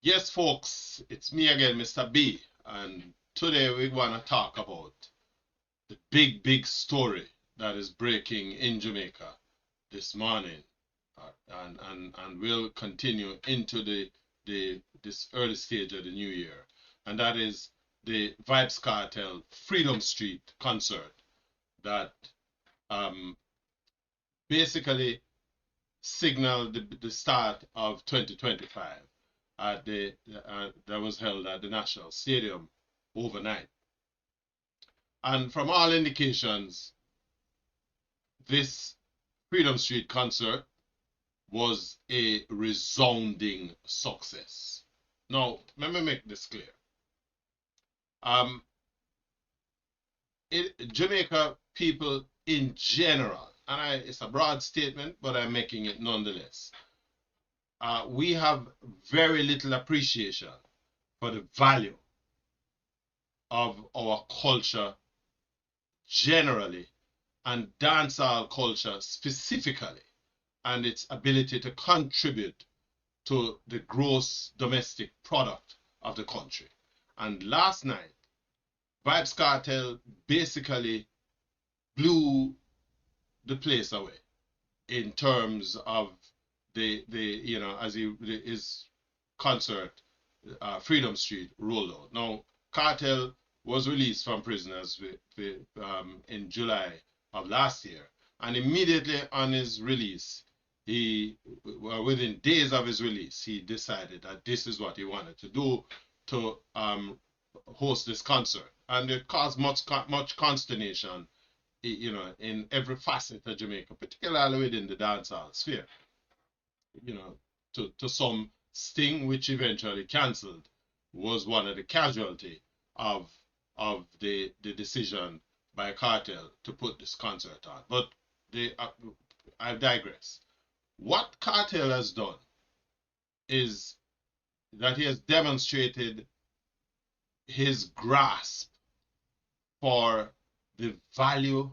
Yes, folks, it's me again, Mr. B, and today we want to talk about the big story that is breaking in Jamaica this morning, and will continue into this early stage of the new year, and that is the Vybz Kartel Freedom Street concert that um, basically signaled the start of 2025 at that was held at the National Stadium overnight. And from all indications, this Freedom Street concert was a resounding success. Now, let me make this clear. Um, Jamaica people in general, and it's a broad statement, but I'm making it nonetheless. We have very little appreciation for the value of our culture generally and dancehall culture specifically, and its ability to contribute to the gross domestic product of the country. And last night, Vybz Kartel basically blew the place away in terms of as his concert, Freedom Street rolled out. Now, Cartel was released from prisoners in July of last year, and immediately on his release, within days of his release, he decided that this is what he wanted to do to host this concert, and it caused much consternation, in every facet of Jamaica, particularly within the dancehall sphere. You know, to some, Sting, which eventually cancelled, was one of the casualty of the decision by Cartel to put this concert on. But I digress. What Cartel has done is that he has demonstrated his grasp for the value,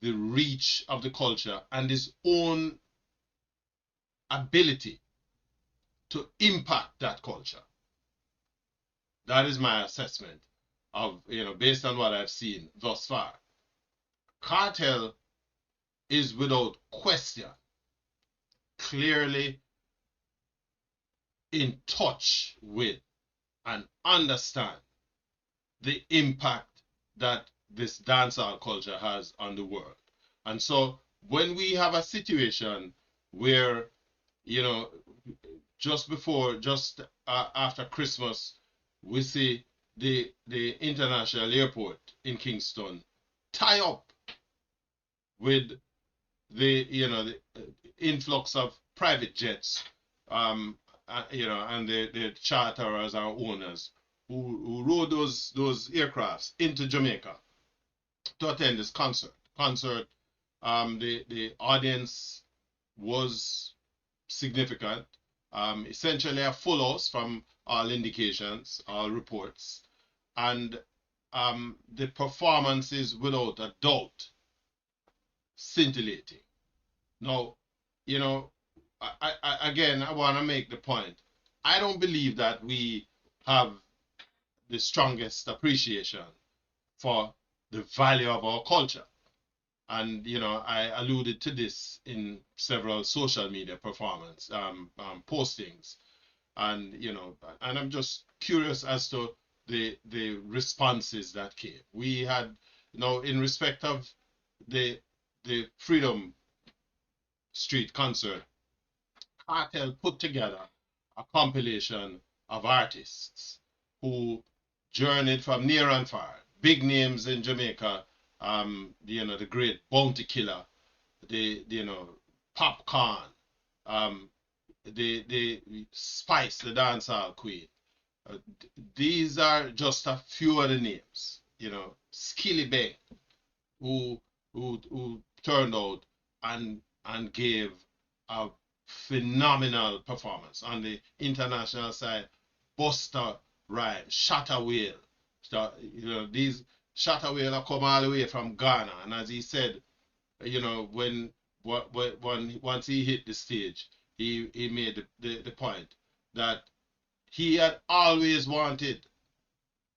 the reach of the culture, and his own ability to impact that culture. That is my assessment of, based on what I've seen thus far. Cartel is without question clearly in touch with and understand the impact that this dancehall culture has on the world. And so when we have a situation where, you know, just after Christmas, we see the international airport in Kingston tie up with the influx of private jets, and the charterers or owners who rode those aircrafts into Jamaica to attend this concert. The audience was significant. Essentially a full house from all indications, all reports, and the performance is without a doubt scintillating. Now, you know, again, I want to make the point. I don't believe that we have the strongest appreciation for the value of our culture. And I alluded to this in several social media performance postings, and I'm just curious as to the responses that came. We had, in respect of the Freedom Street concert, Cartel put together a compilation of artists who journeyed from near and far, big names in Jamaica, the great Bounty Killer, Popcorn, the Spice, the dancehall queen. These are just a few of the names. Skilly Bang, who who turned out and gave a phenomenal performance. On the international side, Buster Rhymes, Shatta Whale. So, these Shatta Whale are come all the way from Ghana, and as he said, when once he hit the stage, he made the point that he had always wanted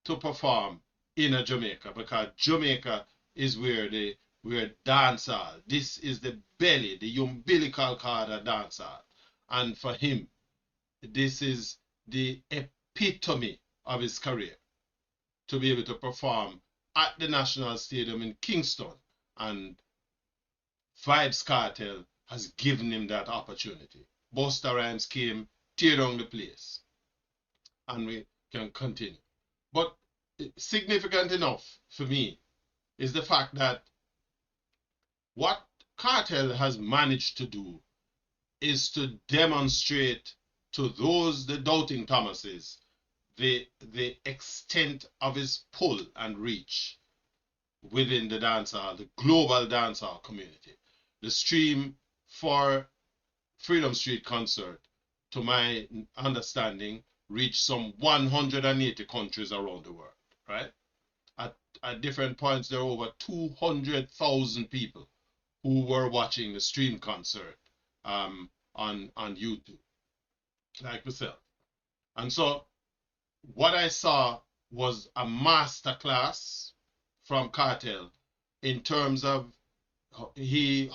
to perform in a Jamaica, because Jamaica is where dancehall. This is the belly, the umbilical cord of dancehall. And for him, this is the epitome of his career, to be able to perform at the National Stadium in Kingston. And Vybz Kartel has given him that opportunity. Busta Rhymes came, tear down the place, and we can continue. But significant enough for me is the fact that what Kartel has managed to do is to demonstrate to those, the doubting Thomases, the extent of his pull and reach within the dancehall, the global dancehall community. The stream for Freedom Street concert, to my understanding, reached some 180 countries around the world, right? At different points, there were over 200,000 people who were watching the stream concert on YouTube, like myself. And so what I saw was a masterclass from Kartel in terms of how he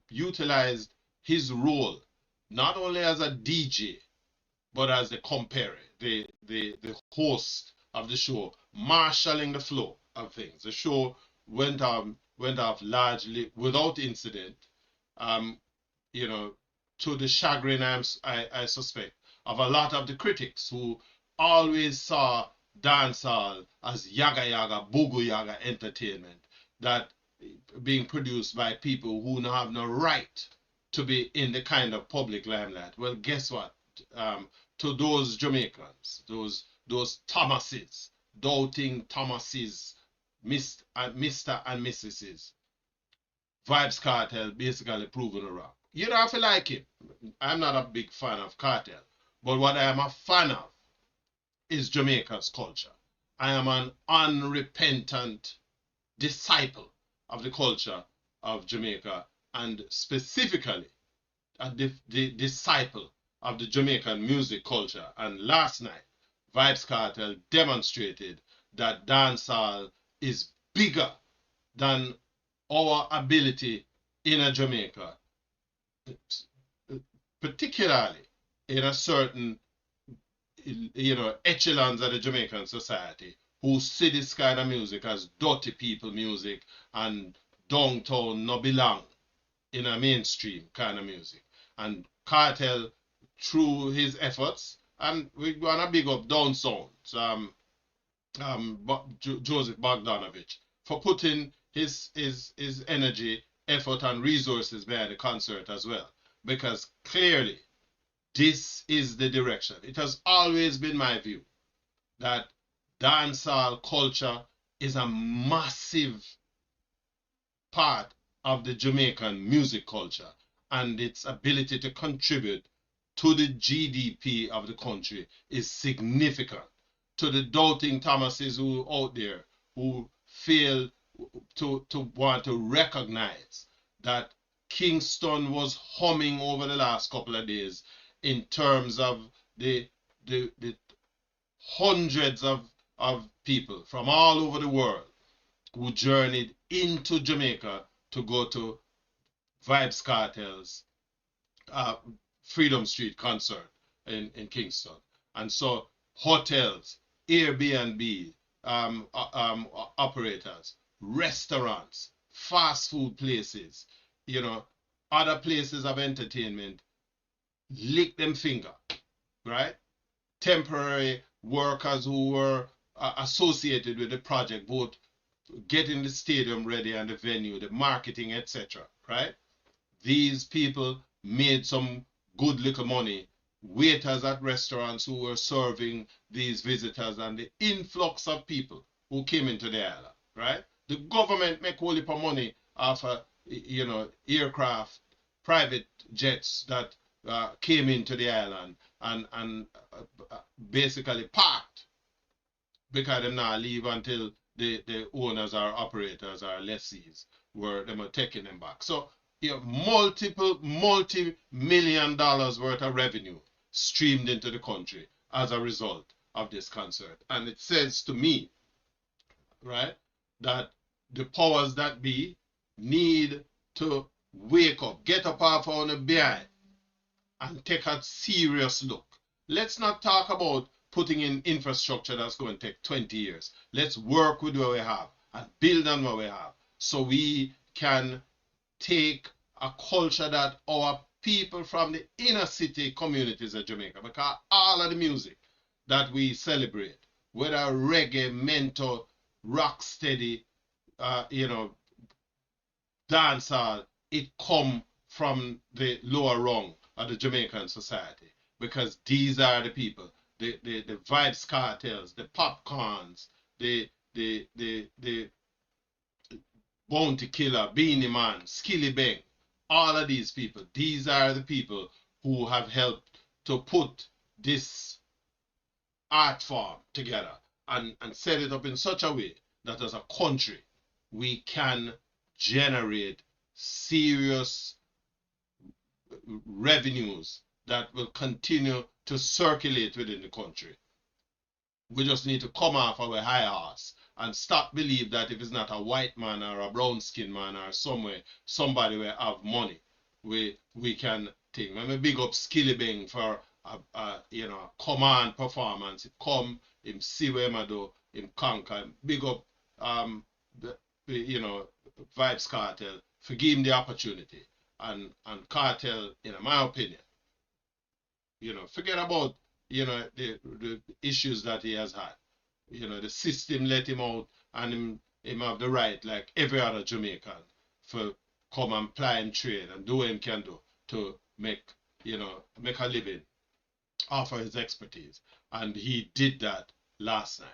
utilized his role not only as a DJ but as the compere, the host of the show, marshalling the flow of things. The show went off largely without incident, um, you know, to the chagrin, I suspect, of a lot of the critics who always saw dancehall as yaga yaga, boogie yaga entertainment that being produced by people who have no right to be in the kind of public limelight. Well, guess what? To those Jamaicans, those Thomases, doubting Thomases, Mr. and Mrs. Vybz Kartel basically proven wrong. You don't have to like him. I'm not a big fan of Kartel. But what I am a fan of is Jamaica's culture. I am an unrepentant disciple of the culture of Jamaica, and specifically the disciple of the Jamaican music culture. And last night, Vybz Kartel demonstrated that dancehall is bigger than our ability in a Jamaica, particularly in a certain, echelons of the Jamaican society who see this kind of music as dirty people music and downtown no belong in a mainstream kind of music. And Kartel, through his efforts, and we want to big up Down Sounds, Joseph Bogdanovich, for putting his energy, effort, and resources behind the concert as well. Because clearly, this is the direction. It has always been my view that dancehall culture is a massive part of the Jamaican music culture, and its ability to contribute to the GDP of the country is significant. To the doubting Thomases who out there who fail to want to recognize that Kingston was humming over the last couple of days in terms of the hundreds of people from all over the world who journeyed into Jamaica to go to Vybz Kartel's Freedom Street concert in Kingston. And so hotels, Airbnb operators, restaurants, fast food places, other places of entertainment, lick them finger, right? Temporary workers who were associated with the project, both getting the stadium ready and the venue, the marketing, etc., right? These people made some good little money. Waiters at restaurants who were serving these visitors, and the influx of people who came into the island, right? The government make whole heap of money off of, aircraft, private jets that came into the island and basically parked, because them not leave until the owners or operators or lessees were taking them back. So multi-million dollars worth of revenue streamed into the country as a result of this concert. And it says to me, right, that the powers that be need to wake up, get up off on the behind, and take a serious look. Let's not talk about putting in infrastructure that's going to take 20 years. Let's work with what we have and build on what we have so we can take a culture that our people from the inner city communities of Jamaica, because all of the music that we celebrate, whether reggae, mento, rock steady, dancehall, it come from the lower rung of the Jamaican society, because these are the people, the Vybz Kartels, the popcorns, the Bounty Killer, Beanie Man, Skilly Bang, all of these people, these are the people who have helped to put this art form together and set it up in such a way that as a country we can generate serious revenues that will continue to circulate within the country. We just need to come off our high horse and stop believe that if it's not a white man or a brown skinned man or somebody will have money, we can think. When we big up Skilly Bang for a command performance, it come him see where him do, him conquer, big up the Vybz Kartel for give him the opportunity. And Kartel, in my opinion, forget about the issues that he has had. The system let him out, and him have the right, like every other Jamaican, for come and ply and trade and do what he can do to make a living off of his expertise. And he did that last night.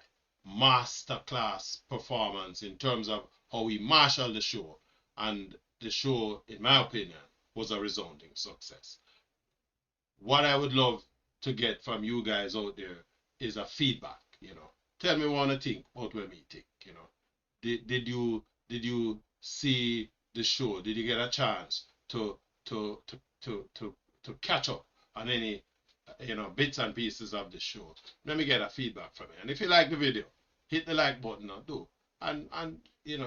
Masterclass performance in terms of how he marshaled the show. And the show, in my opinion, was a resounding success. What I would love to get from you guys out there is a feedback. Tell me what you think about what we think. Did you see the show? Did you get a chance to catch up on any bits and pieces of the show? Let me get a feedback from you. And if you like the video, hit the like button or do. And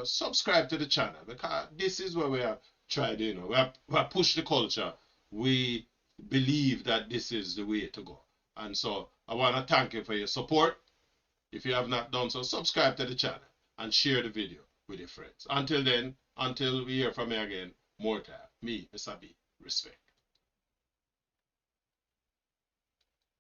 subscribe to the channel, because this is where we are trying to, we are push the culture. We believe that this is the way to go. And so I want to thank you for your support. If you have not done so, subscribe to the channel and share the video with your friends. Until then, until we hear from you again, more time. Me, Mr. B. Respect.